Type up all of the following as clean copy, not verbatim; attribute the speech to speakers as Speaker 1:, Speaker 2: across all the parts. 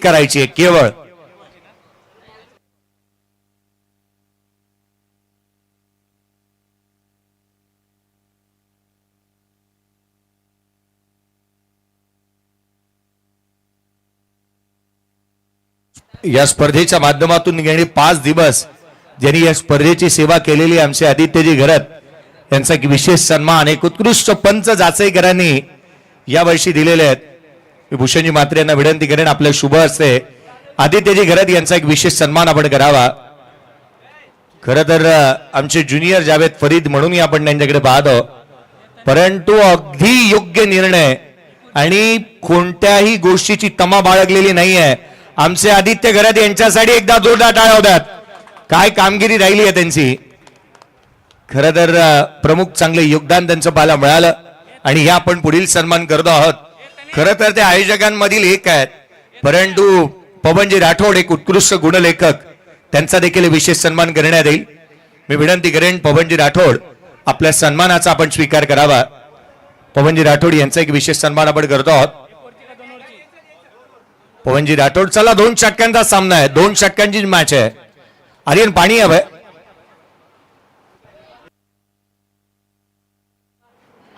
Speaker 1: करायची आहे केवळ. या स्पर्धेच्या माध्यमातून गेली 5 दिवस ज्यांनी या स्पर्धेची सेवा केलेली आमचे आदित्यजी घरत यांचा एक विशेष सन्मान एक उत्कृष्ट पंच जाचईकरांनी यावर्षी दिलेले आहेत. मी भूषणजी म्हात्रे यांना विनंती करेन आपल्या शुभ हस्ते आदित्यजी घरत यांचा एक विशेष सन्मान आपण करावा. खरं तर आमचे ज्युनियर जावेद फरीद म्हणून आपण त्यांच्याकडे पाहतो, परंतु अगदी योग्य निर्णय आणि कोणत्याही गोष्टीची तमा बाळगलेली नाहीये. आमचे आदित्य घरत यांच्यासाठी एकदा जोरदार टाळ्या होतात. काय कामगिरी राहिली आहे त्यांची. खरं तर प्रमुख चांगले योगदान त्यांचं पाहायला मिळालं आणि या आपण पुढील सन्मान करतो आहोत. खरं तर ते आयोजकांमधील एक आहेत, परंतु पवनजी राठोड एक उत्कृष्ट गुणलेखक त्यांचा देखील विशेष सन्मान करण्यात येईल. मी विनंती करेन पवनजी राठोड आपल्या सन्मानाचा आपण स्वीकार करावा. पवनजी राठोड यांचा एक विशेष सन्मान आपण करतो आहोत. पवनजी राठोड चला 2 षटकांचा सामना आहे, 2 षटकांची मॅच आहे. आर्यन पाणी हवंय.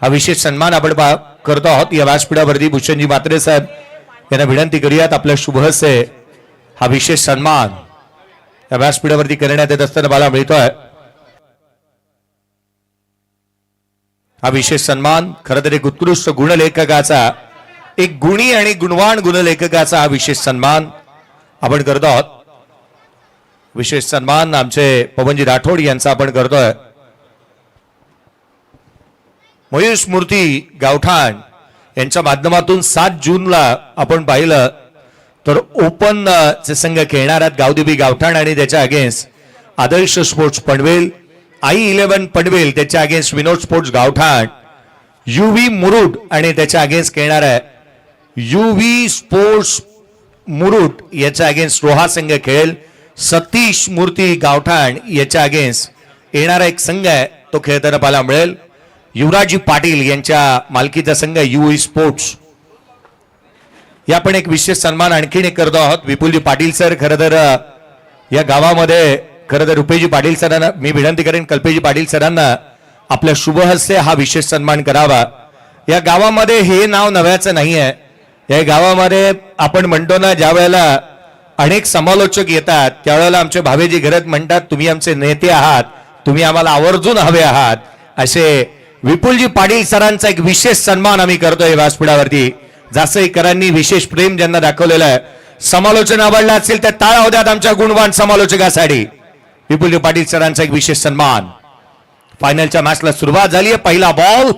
Speaker 1: हा विशेष सन्मान आपण करतो आहोत. या व्यासपीठावरती भूषणजी म्हात्रे साहेब यांना विनंती करूयात आपल्या शुभ हस्ते हा विशेष सन्मान या व्यासपीठावरती करण्यात येत असताना मला मिळतोय. हा विशेष सन्मान खरं तर एक उत्कृष्ट गुणलेखकाचा, एक गुणी आणि गुणवान गुणलेखकाचा हा विशेष सन्मान आपण करतो आहोत. विशेष सन्मान आमचे पवनजी राठोड यांचा आपण करतोय. मयूष मूर्ती गावठाण यांच्या माध्यमातून 7 जूनला आपण पाहिलं तर ओपन चे संघ खेळणार आहेत. गावदेवी गावठाण आणि त्याच्या अगेन्स्ट आदर्श स्पोर्ट्स पनवेल, i11 पनवेल त्याच्या अगेन्स्ट विनोद स्पोर्ट्स गावठाण, युव्ही मुरुड आणि त्याच्या अगेन्स्ट खेळणार आहे युव्ही स्पोर्ट्स मुरुड याच्या अगेन्स्ट रोहा संघ खेळेल. सतीश मूर्ती गावठाण याच्या अगेन्स्ट येणारा एक संघ आहे तो खेळताना पाहायला मिळेल. युवराजी पाटील यांच्या मालकीचा संघ युव्ही स्पोर्ट्स. या पण एक विशेष सन्मान आणखीन एक करतो आहोत. विपुलजी पाटील सर खरं तर या गावामध्ये खरं तर रुपेजी पाटील सरांना मी विनंती करेन कल्पेजी पाटील सरांना आपल्या शुभ हस्ते हा विशेष सन्मान करावा. या गावामध्ये हे नाव नव्याचं नाही आहे. या गावामध्ये आपण म्हणतो ना, ज्या वेळेला अनेक समालोचक येतात त्यावेळेला आमचे भावेजी घरत म्हणतात तुम्ही आमचे नेते आहात, तुम्ही आम्हाला आवर्जून हवे आहात. असे विपुलजी पाटील सरांचा एक विशेष सन्मान आम्ही करतोय व्यासपीठावरती. जासईकरांनी विशेष प्रेम ज्यांना दाखवलेलं आहे. समालोचन आवडलं असेल तर टाळ्या होत्यात आमच्या गुणवान समालोचकासाठी. विपुलजी पाटील सरांचा एक विशेष सन्मान. फायनलच्या मॅचला सुरुवात झाली आहे. पहिला बॉल,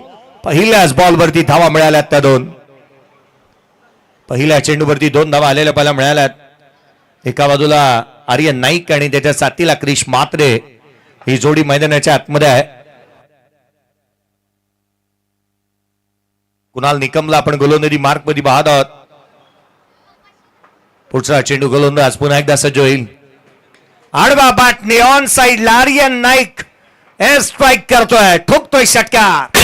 Speaker 1: पहिल्याच बॉलवरती धावा मिळाल्यात त्या 2. पहिल्या चेंडूवरती 2 धावा आलेल्या पाहायला मिळाल्यात. एका बाजूला आर्यन नाईक आणि त्याच्या साथीला क्रिश म्हात्रे ही जोडी मैदानाच्या आतमध्ये आहे. कुणाल निकमला आपण गोलंदाजी मार्क मध्ये पाहत आहोत. पुढचा चेंडू गोलंदाज पुन्हा एकदा सज्ज होईल. आडवा बॅटने on side Aryan Naik air strike करतोय, ठोकतोय षटकार.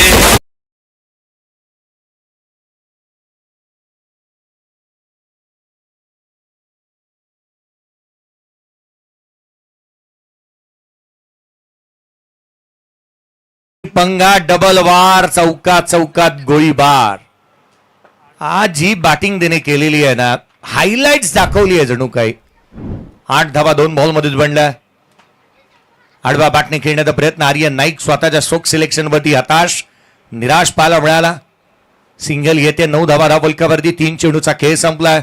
Speaker 1: पंगा डबल वार, चौकात चौकात गोळीबार. आज ही बॅटिंग त्याने केलेली आहे ना, हायलाइट्स दाखवली आहे जणू काही. 8 धावा 2 बॉल मध्येच बनल्या. आडवा बॅटने खेळण्याचा प्रयत्न आर्यन नाईक स्वतःच्या स्ट्रोक सिलेक्शन वरती हताश निराश पाहायला मिळाला. सिंगल येते 9 धावा धावफलकावरती. 3 चेंडूचा खेळ संपलाय.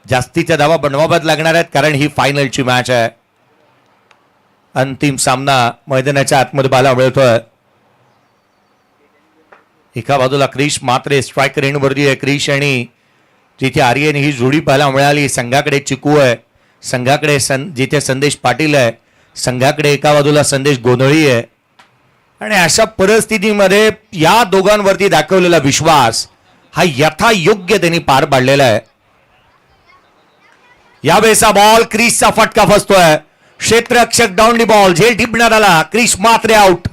Speaker 1: जास्तीच्या धावा बनवाव्याच लागणार आहेत कारण ही फायनलची मॅच आहे. अंतिम सामना मैदानाच्या आतमध्ये पाहायला मिळतोय. एका बाजूला क्रिश म्हात्रे स्ट्राइक रेंजवरती आहे. क्रिश आणि जिथे आर्यन ही जोडी पाहायला मिळाली. संघाकडे चिकू आहे, संघाकडे जिथे संदेश पाटील आहे, संघाकडे एका बाजूला संदेश गोंधळी आहे. आणि अशा परिस्थितीमध्ये या दोघांवरती दाखवलेला विश्वास हा यथायोग्य त्यांनी पार पाडलेला आहे. यावेळेचा बॉल क्रिसचा फटका फसतोय. क्षेत्ररक्षक डाऊन बॉल झेल टिपण्यात आला. क्रिश म्हात्रे आउट.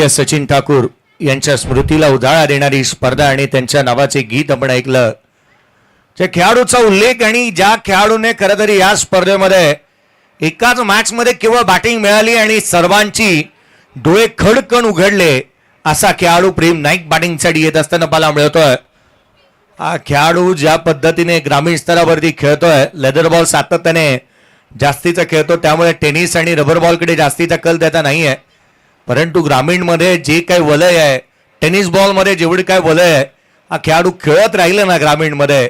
Speaker 1: सचिन ठाकूर यांच्या स्मृतीला उजाळा देणारी स्पर्धा आणि त्यांच्या नावाचे गीत आपण ऐकलं. त्या खेळाडूचा उल्लेख आणि ज्या खेळाडूने खरं तरी या स्पर्धेमध्ये एकाच मॅच मध्ये केवळ बॅटिंग मिळाली आणि सर्वांची डोळे खडकन उघडले असा खेळाडू प्रेम नाईक बॅटिंगसाठी येत असताना पाहायला मिळतोय. हा खेळाडू ज्या पद्धतीने ग्रामीण स्तरावरती खेळतोय, लेदर बॉल सातत्याने जास्तीचा खेळतो, त्यामुळे टेनिस आणि रबर बॉलकडे जास्तीचा कल देता नाहीये. परंतु ग्रामीण मध्ये जे काही वलय आहे, टेनिस बॉल मध्ये जेवढी काय वलय आहे, हा खेळाडू खेळत राहिला ना ग्रामीण मध्ये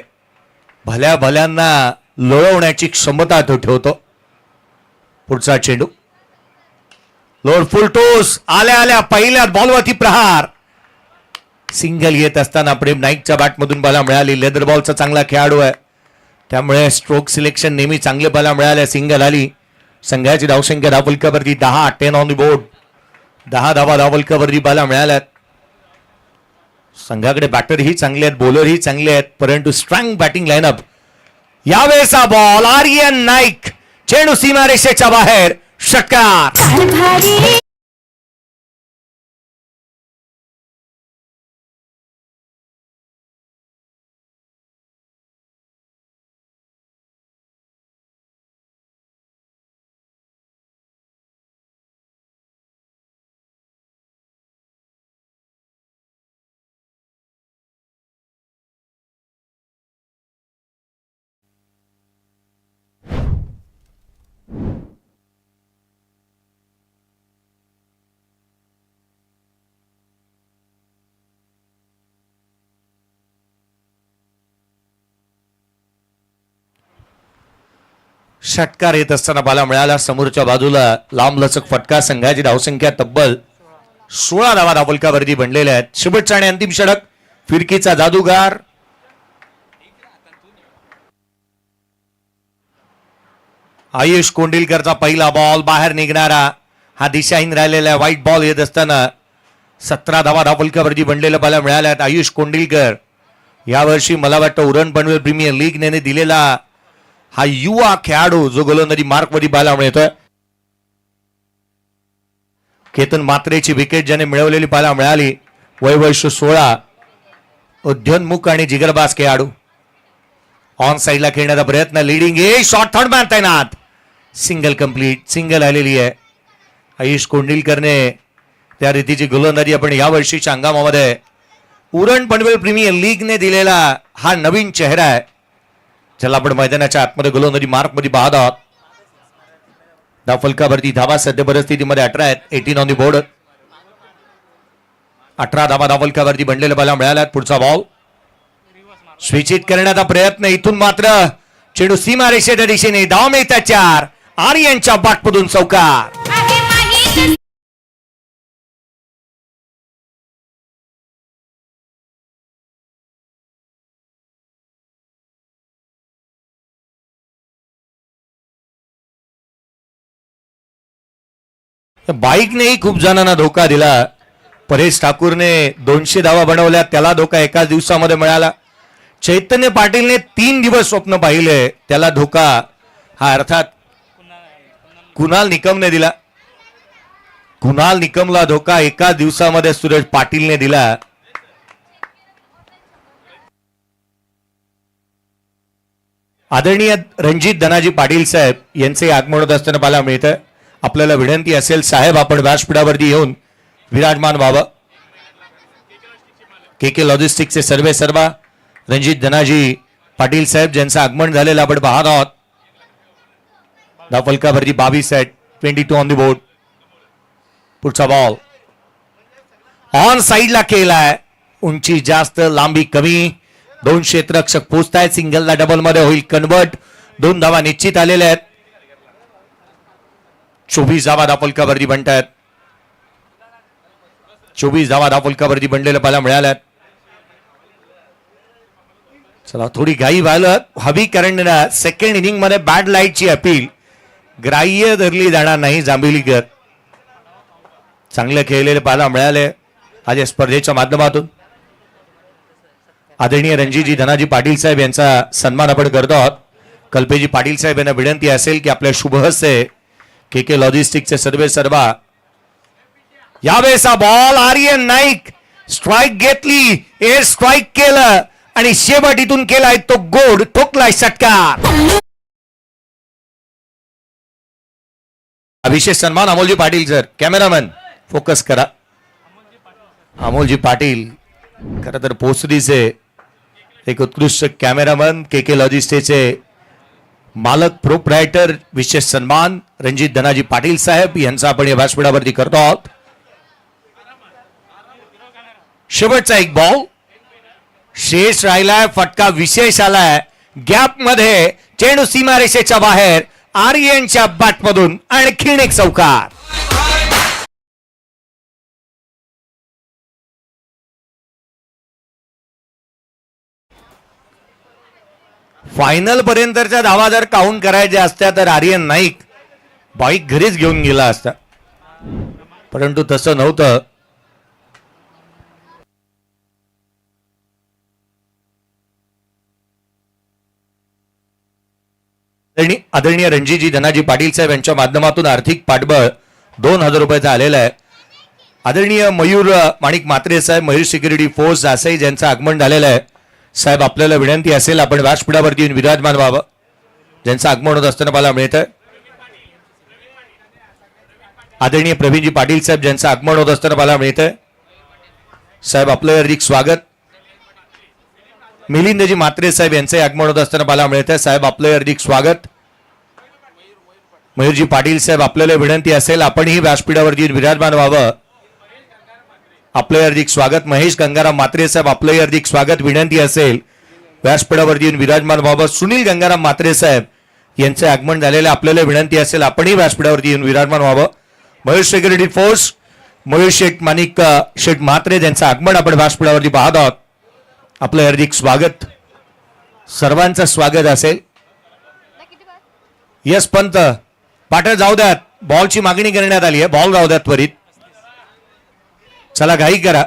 Speaker 1: भल्या भल्यांना लोळवण्याची क्षमता तो ठेवतो. पुढचा चेंडू लोड फुल टोस, आल्या आल्या पहिल्या बॉलवरती प्रहार, सिंगल येत असताना प्रेम नाईकच्या बॅटमधून बॉल मिळाली. लेदर बॉलचा चांगला खेळाडू आहे, त्यामुळे स्ट्रोक सिलेक्शन नेहमी चांगले बॉल मिळाले. सिंगल आली. संघाची धावसंख्या धावफलकावरती 10, 10 ऑन द बोर्ड. 10 धावा धावफलकावरती बॉल मिळाल्यात. संघाकडे बॅटर ही चांगले आहेत, बॉलर ही चांगले आहेत, परंतु स्ट्रॉंग बॅटिंग लाईनअप. यावेळेचा बॉल आर्यन नाईक, चेंडू सीमारेषेच्या बाहेर, षटकार. षटकार येत असताना बाला मिळाला. समोरच्या बाजूला लांबलचक फटका. संघाची धावसंख्या तब्बल 16 धावा धावफलकावरती बनलेल्या आहेत. शेवटचा आणि अंतिम षटक, फिरकीचा जादूगार. आयुष कोंडिलकरचा पहिला बॉल बाहेर निघणारा, हा दिशाहीन राहिलेला व्हाईट बॉल येत असताना 17 धावा धावफलकावरती बनलेल्या बाला मिळाल्या आहेत. आयुष कोंडिलकर यावर्षी मला वाटतं उरण पनवेल प्रीमियर लीग ने दिलेला हा युवा खेळाडू जो गोलंदाजी मार्कवरती पाहायला मिळतोय. केतन मात्रेची विकेट ज्याने मिळवलेली पाहायला मिळाली. वय वर्ष 16, उद्योन्मुख आणि जिगरबाज खेळाडू. ऑन साइडला खेळण्याचा प्रयत्न, लिडिंग ए शॉर्ट थर्ड मॅन तैनात, सिंगल कंप्लीट, सिंगल आलेली आहे. आयुष कोंडिलकरने त्या रीतीची गोलंदाजी आपण या वर्षीच्या हंगामामध्ये उरण पनवेल प्रीमियर लीगने दिलेला हा नवीन चेहरा आहे, ज्याला आपण मैदानाच्या आतमध्ये गोलंदाजी मार्क मध्ये पाहत आहोत. धावफलकावरती धावा सध्या परिस्थितीमध्ये 18 आहेत. 18 ऑन दी बोर्ड. 18 धावा धावफलकावरती बनलेल्या बॉल मिळाल्यात. पुढचा बॉल स्विच हिट करण्याचा प्रयत्न, इथून मात्र चेंडू सीमारेषेच्या दिशेने, धाव मिळतात 4. आर्यनच्या बॅटमधून चौकार. बाईकनेही खूप जणांना धोका दिला. परेश ठाकूरने 200 धावा बनवल्या, त्याला धोका एकाच दिवसामध्ये मिळाला. चैतन्य पाटीलने 3 दिवस स्वप्न पाहिले, त्याला धोका हा अर्थात कुणाल निकमने दिला. कुणाल निकमला धोका एकाच दिवसामध्ये सुरेश पाटीलने दिला. आदरणीय रणजित धनाजी पाटील साहेब यांचे आगमन होत असताना पाहायला मिळतं. आपल्याला विनंती असेल साहेब, आपण व्यासपीठावरती येऊन विराजमान व्हावं. के लॉजिस्टिक्सचे सर्वे सर्वा रणजित धनाजी पाटील साहेब ज्यांचं आगमन झालेलं आपण पाहत आहोत. धावफलकावरती 22 आहेत. 22 ऑन दी बोर्ड. पुढचा बॉल ऑन साइडला केलाय, उंची जास्त लांबी कमी. 2 क्षेत्ररक्षक पोहोचतायत. सिंगलला डबल मध्ये होईल कन्वर्ट. 2 धावा निश्चित आलेल्या आहेत. 24 धावा धावफलकावरती बनतायत. 24 धावा धावफलकावरती बनलेल्या पाहायला मिळाल्यात. चला थोडी घाई व्हायला हवी, कारण सेकंड इनिंग मध्ये बॅड लाईटची अपील ग्राह्य धरली जाणार नाही. जांभिलीकर चांगले खेळलेले पाहायला मिळाले आज या स्पर्धेच्या माध्यमातून. आदरणीय रणजितजी धनाजी पाटील साहेब यांचा सन्मान आपण करतो आहोत. कल्पेजी पाटील साहेब यांना विनंती असेल की आपल्या शुभ हस्ते के लॉजिस्टिक्सचे सर्वे सर्वा यावेळेचा बॉल आर्यन नाईक स्ट्राईक घेतली, एअर स्ट्राईक केलं आणि शेवटीतून केलाय तो गोड ठोकलाय षटकार. विशेष सन्मान Amolji Patil sir. Cameraman focus करा. अमोलजी पाटील खरं तर पोसरीचे एक उत्कृष्ट कॅमेरामन, के लॉजिस्टिक्सचे मालक प्रोप्रायटर. विशेष सन्मान रणजित धनाजी पाटील साहेब यांचा आपण या व्यासपीठावरती करतो आहोत. शेवटचा एक बॉल शेष राहिलाय, फटका विशेष आलाय, गॅप मध्ये चेंडू सीमारेषेच्या बाहेर, आर्यनच्या बॅटमधून आणखीन एक चौकार. फायनल पर्यंतच्या धावा जर काउंट करायच्या असत्या तर आर्यन नाईक बाईक घरीच घेऊन गेला असता, परंतु तसं नव्हतं. आदरणीय रणजीजी धनाजी पाटील साहेब यांच्या माध्यमातून आर्थिक पाठबळ 2000 रुपयाचा आलेला आहे. आदरणीय मयूर माणिक म्हात्रे साहेब, मयूर सिक्युरिटी फोर्स असाई ज्यांचं आगमन झालेलं आहे. साहेब आपल्याला विनंती असेल आपण व्यासपीठावरती येऊन विराजमान व्हावं, ज्यांचं आगमन होत असताना मला मिळतं. आदरणीय प्रवीणजी पाटील साहेब ज्यांचं आगमन होत असताना मला मिळतंय. साहेब आपलं हार्दिक स्वागत. मिलिंदजी म्हात्रे साहेब यांचे आगमन होत असताना मला मिळतंय. साहेब आपलं हार्दिक स्वागत. मयूरजी पाटील साहेब आपल्याला विनंती असेल आपणही व्यासपीठावरती येऊन विराजमान व्हावं, आपलं हार्दिक स्वागत. महेश गंगाराम म्हात्रे साहेब आपलं हार्दिक स्वागत. विनंती असेल व्यासपीठावरती येऊन विराजमान व्हावं. सुनील गंगाराम म्हात्रे साहेब यांचे आगमन झालेले, आपल्याला विनंती असेल आपणही व्यासपीठावरती येऊन विराजमान व्हावं. मयूर सिक्युरिटी फोर्स मयूर शेठ माणिक शेठ म्हात्रे यांचं आगमन आपण व्यासपीठावरती पाहत आहोत, आपलं हार्दिक स्वागत. सर्वांचं स्वागत असेल. यस पंत पाटळ जाऊ द्यात, बॉलची मागणी करण्यात आली आहे, बॉल जाऊ द्यात त्वरित. चला घाई करा.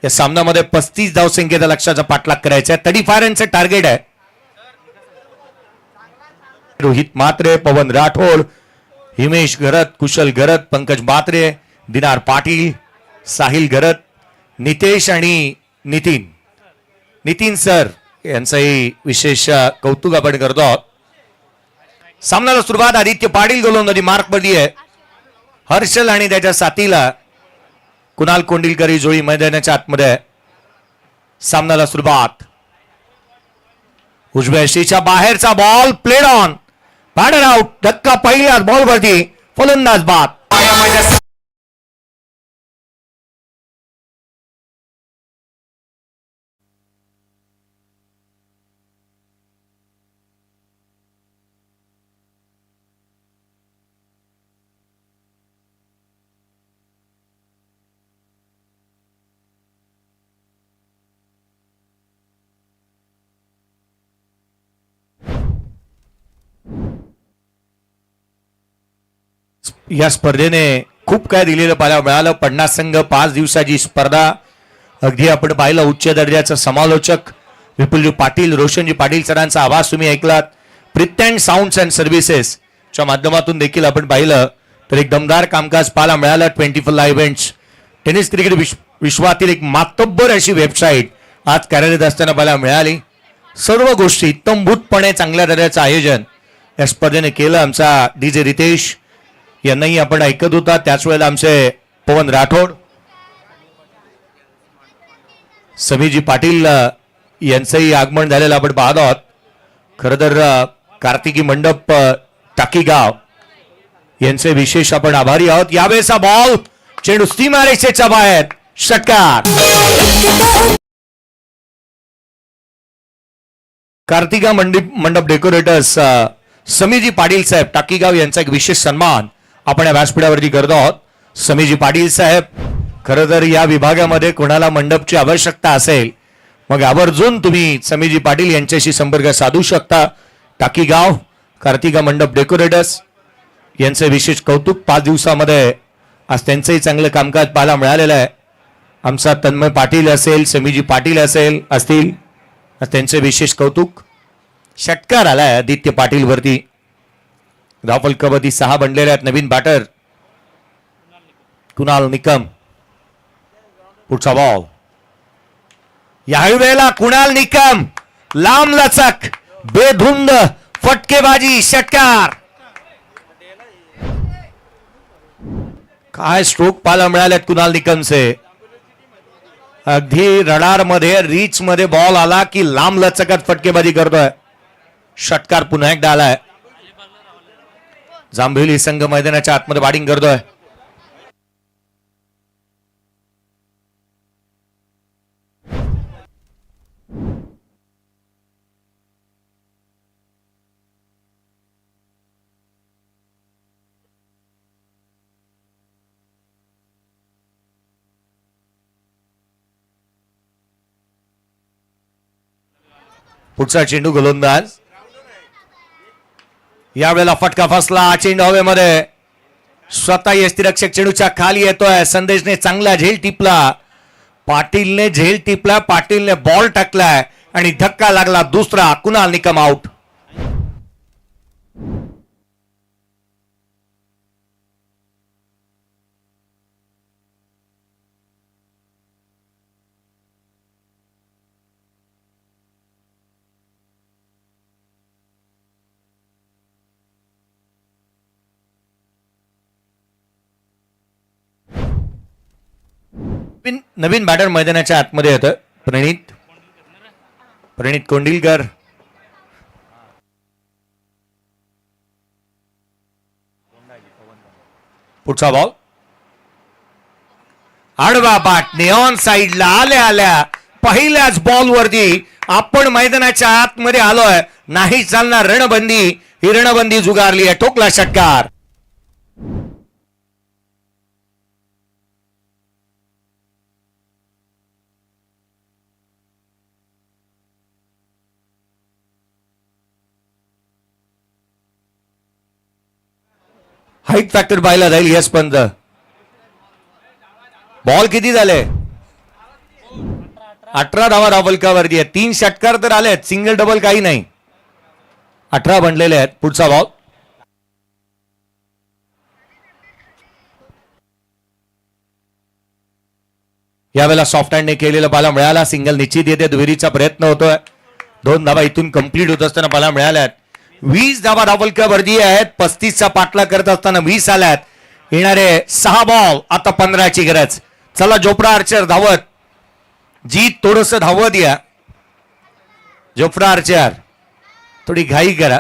Speaker 1: या सामन्यामध्ये 35 धावसंख्येचा लक्ष्याचा पाठलाग करायचा आहे. 35 रनचं टार्गेट आहे. रोहित म्हात्रे, पवन राठोड, हिमेश घरत, कुशल घरत, पंकज म्हात्रे, दिनार पाटील, साहिल घरत, नितेश आणि नितीन सर यांचंही विशेष कौतुक आपण करतो आहोत. सामन्याला सुरुवात आदित्य पाटील गोलंदाजी मार्क मध्ये आहे. हर्षल आणि त्याच्या साथीला कुणाल कोंडिलकरी जोडी मैदानाच्या आतमध्ये. सामन्याला सुरुवात. उजव्या यष्टीच्या बाहेरचा ball played on, batter out. धक्का पहिल्याच बॉलवरती, फलंदाज बाद. या स्पर्धेने खूप काय दिलेलं पाहायला मिळालं. 50 संघ, 5 दिवसाची स्पर्धा. अगदी आपण पाहिलं उच्च दर्जाचं समालोचक विपुलजी पाटील, रोशनजी पाटील सरांचा आवाज तुम्ही ऐकलात. प्रित्यँड साऊंड्स अँड सर्व्हिसेस च्या माध्यमातून देखील आपण पाहिलं तर एक दमदार कामकाज पाहायला मिळालं. 24 इव्हेंट्स टेनिस क्रिकेट विश्वातील एक मातब्बर अशी वेबसाईट आज कार्यरत असताना पाहायला मिळाली. सर्व गोष्टी तंभूतपणे चांगल्या दर्जाचं आयोजन या स्पर्धेने केलं. आमचा DJ रितेश यांनाही आपण ऐकत होता. त्याच वेळेला आमचे पवन राठोड, समीरजी पाटील यांचंही आगमन झालेलं आपण पाहत आहोत. खरं तर कार्तिकी मंडप टाकीगाव यांचे विशेष आपण आभारी आहोत. यावेळेचा बॉल चेंडू सीमारेषेच्या बाहेर, षटकार. कार्तिका मंडप डेकोरेटर्स समीरजी पाटील साहेब टाकीगाव यांचा एक विशेष सन्मान आपण या व्यासपीठावरती करतो आहोत. समीरजी पाटील साहेब, खरं तर या विभागामध्ये कोणाला मंडपची आवश्यकता असेल मग आवर्जून तुम्ही समीरजी पाटील यांच्याशी संपर्क साधू शकता. टाकीगाव कार्तिका मंडप डेकोरेटर्स यांचे विशेष कौतुक. 5 दिवसामध्ये आज त्यांचंही चांगलं कामकाज पाहायला मिळालेलं आहे. आमचा तन्मय पाटील असेल, समीरजी पाटील असतील, त्यांचे विशेष कौतुक. षटकार आलाय आदित्य पाटील वरती. धावफलकावरती 6 बनलेले आहेत. नवीन बॅटर कुणाल निकम. पुढचा बॉल. याही वेळेला कुणाल निकम लांब लचक बेधुंद फटकेबाजी षटकार. काय स्ट्रोक पाहायला मिळालेत कुणाल निकमचे. अगदी रडार मध्ये रीच मध्ये बॉल आला की लांब लचकत फटकेबाजी करतोय. षटकार पुन्हा एकदा आलाय. जांभेली संघ मैदानाच्या आतमध्ये बॅटिंग करतोय. पुढचा चेंडू गोलंदाज. यावेळेला फटका फसला. चेंडू हवेमध्ये स्वतः यष्टिरक्षक चेंडूच्या खाली येतोय. संदेशने चांगला झेल टिपला. पाटीलने झेल टिपला. पाटीलने बॉल टाकलाय आणि धक्का लागला. दुसरा. कुणाल निकम आउट. नवीन बॅटर मैदानाच्या आतमध्ये येतं. प्रणित कोंडिलकर. पुढचा बॉल. आडवा बाटने ऑन साइडला आल्या पहिल्याच बॉल वरती आपण मैदानाच्या आतमध्ये आलोय. नाही चालणार रणबंदी. ही रणबंदी जुगारली आहे. ठोकला षटकार. हाईट फॅक्टर पाहिला जाईल. यस पंत. बॉल किती झाले. 18 धावा धावफलकावरती आहे. 3 षटकार तर आलेत. सिंगल डबल काही नाही. 18 बनलेले आहेत. पुढचा बॉल. यावेळेला सॉफ्ट हँडने केलेला पाला मिळाला. सिंगल निश्चित येते. दुहेरीचा प्रयत्न होतोय. 2 धावा इथून कंप्लीट होत असताना पाला मिळाल्यात. 20 धावा धावफलकावरती आहेत. 35चा पाठला करत असताना 20 आल्यात. येणारे 6 बॉल. आता 15ची गरज. चला जोफ्रा आर्चर धावत. जीत थोडस धावत या. जोफ्रा आर्चर थोडी घाई करा.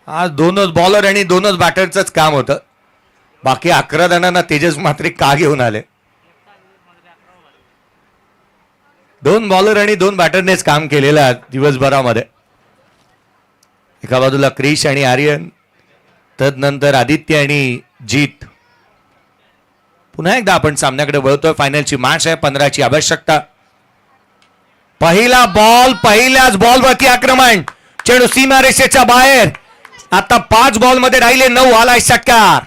Speaker 1: आज 2च बॉलर आणि 2च बॅटरच काम होतं. बाकी 11 जणांना तेजस मात्रे का घेऊन आले. 2 बॉलर आणि 2 बॅटरनेच काम केलेलं आहे दिवसभरामध्ये. एका बाजूला क्रिश आणि आर्यन. तदनंतर आदित्य आणि जीत. पुन्हा एकदा आपण सामन्याकडे वळतोय. फायनलची मॅच आहे. 15ची आवश्यकता. पहिला बॉल. पहिल्याच बॉलवरती आक्रमण. चेंडू सीमारेषेच्या बाहेर. आता 5 बॉल मध्ये राहिले 9. आलाय षटकार.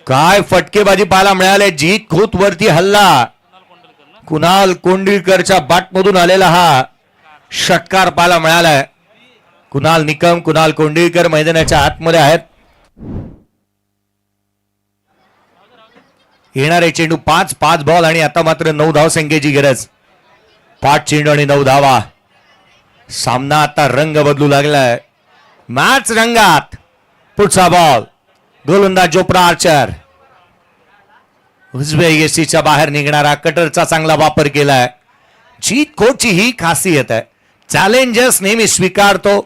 Speaker 1: काय फटकेबाजी पाहायला मिळाले. जीत खोत वरती हल्ला. कुणाल कोंडिलकरच्या बॅटमधून आलेला हा षटकार पाहायला मिळालाय. कुणाल निकम कुणाल कोंडिलकर मैदानाच्या आतमध्ये आहेत. येणारे चेंडू 5 बॉल आणि आता मात्र 9 धाव संख्येची गरज. 5 चेंडू आणि 9 धावा. सामना आता रंग बदलू लागलाय. मॅच रंगात. पुढचा बॉल. गोलंदाज जोफ्रा आर्चर. उजव्या यष्टीच्या बाहेर निघणारा कटरचा चांगला वापर केलाय. जीत कोटची ही खासियत आहे. चॅलेंजेस नेहमी स्वीकारतो.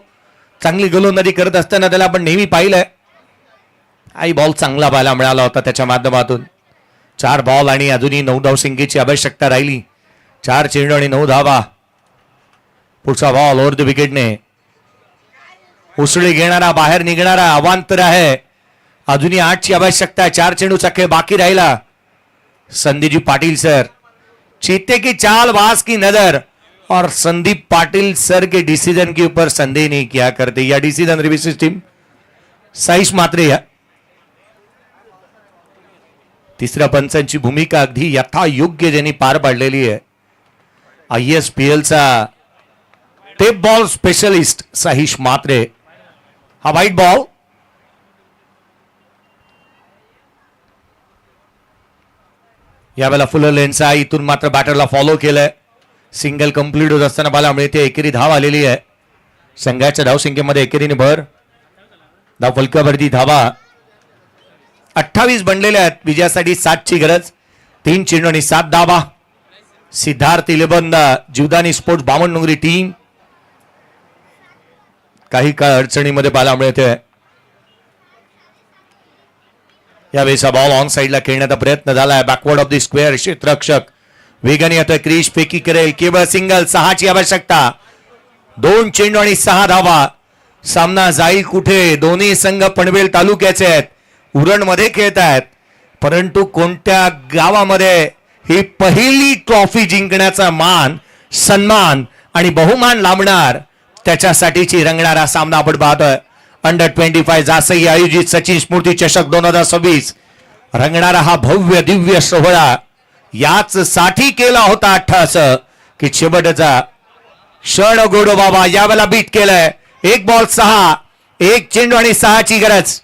Speaker 1: चांगली गोलंदाजी करत असताना त्याला आपण नेहमी पाहिलंय. आई बॉल चांगला पाहायला मिळाला होता त्याच्या माध्यमातून. 4 बॉल आणि अजूनही 9 धाव संख्येची आवश्यकता राहिली. 4 चेंडू आणि 9 धावा. पुढचा बॉल ओव्हर द विकेटने. उसळी घेणारा बाहेर निघणारा अवांतर आहे. अजूनही 8ची आवश्यकता. 4 चेंडू चक्के बाकी राहिला. संदीप पाटिल सर. चीते की चाल बाज की नजर और संदीप पाटिल सर के डिसीजन के ऊपर संदेह नहीं किया करते. या डिसीजन रिव्यू सिस्टम साईश मात्रे या. तिसऱ्या पंचांची भूमिका अगदी यथायोग्य ज्यांनी पार पाडलेली आहे. ISPL चा टेप बॉल स्पेशलिस्ट साहिश मात्रे. हा व्हाईट बॉल. यावेळेला फुलर लेनचा इथून मात्र बॅटरला फॉलो केलंय. सिंगल कंप्लीट होत असताना पाहायला मिळते. एकेरी धाव आलेली आहे. संघाच्या धावसंख्येमध्ये एकेरीने भर. धाव फलकावरती धावा 28 बनलेल्या आहेत. विजयासाठी 7 ची गरज. 3 चेंडू आणि 7 धावा. सिद्धार्थ 11 जीवदानी स्पोर्ट्स बामणडोंगरी टीम काही काळ अडचणीमध्ये पाहायला मिळते. यावेळेचा बॉल ऑन साइडला खेळण्याचा प्रयत्न झालाय. Backward of the square. क्षेत्ररक्षक वेगाने येतोय. क्रीज फेकी करेल. केवळ सिंगल. 6 ची आवश्यकता. 2 चेंडू आणि 6 धावा. सामना जाईल कुठे. दोन्ही संघ पनवेल तालुक्याचे आहेत. उरणमध्ये खेळत आहेत. परंतु कोणत्या गावामध्ये ही पहिली ट्रॉफी जिंकण्याचा मान, सन्मान आणि बहुमान लाभणार त्याच्यासाठीची रंगणारा सामना आपण पाहतोय. अंडर 25 जासई आयोजित सचिन स्मृती चषक 2026 रंगणारा हा भव्य दिव्य सोहळा याच साठी केला होता. असं की शेवटचा क्षण गोडोबाबा यावेळेला बीट केलंय. 1 बॉल 6. 1 चेंडू आणि 6 ची गरज.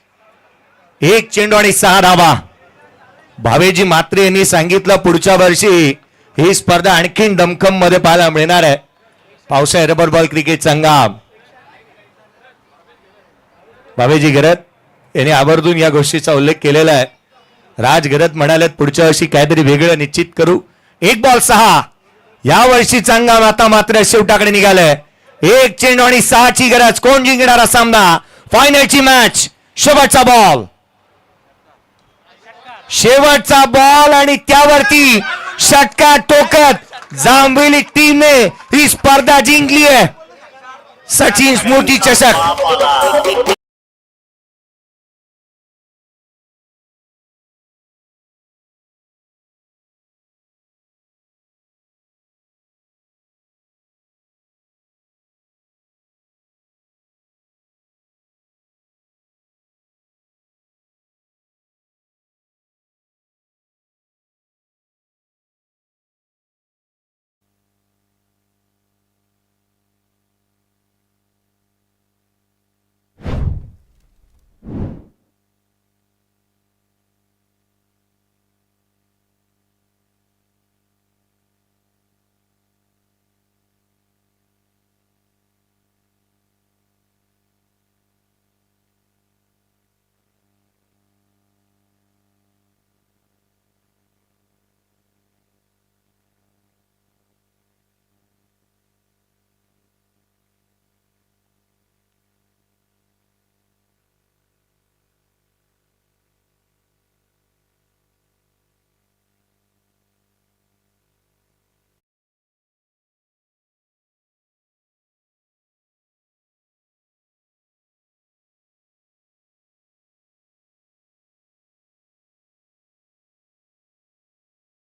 Speaker 1: 1 चेंडू आणि 6 धावा. भावेजी मात्रे यांनी सांगितलं पुढच्या वर्षी ही स्पर्धा आणखीन दमखम मध्ये पाहायला मिळणार आहे. पावसाळ्यात रबर बॉल क्रिकेट संघा भावेजी गरत यांनी आवर्जून या गोष्टीचा उल्लेख केलेला आहे. राज गरत म्हणाले पुढच्या वर्षी काहीतरी वेगळं निश्चित करू. 1 बॉल 6. या वर्षी चांगला आता मात्र शेवटाकडे निघालंय. 1 चेंडू आणि 6 ची गरज. कोण जिंकणारा सामना. फायनलची मॅच. शेवटचा बॉल. शेवटचा बॉल आणि त्यावरती षटकार टोकत जांभेली टीमने ही स्पर्धा जिंकली आहे. सचिन स्मृती चषक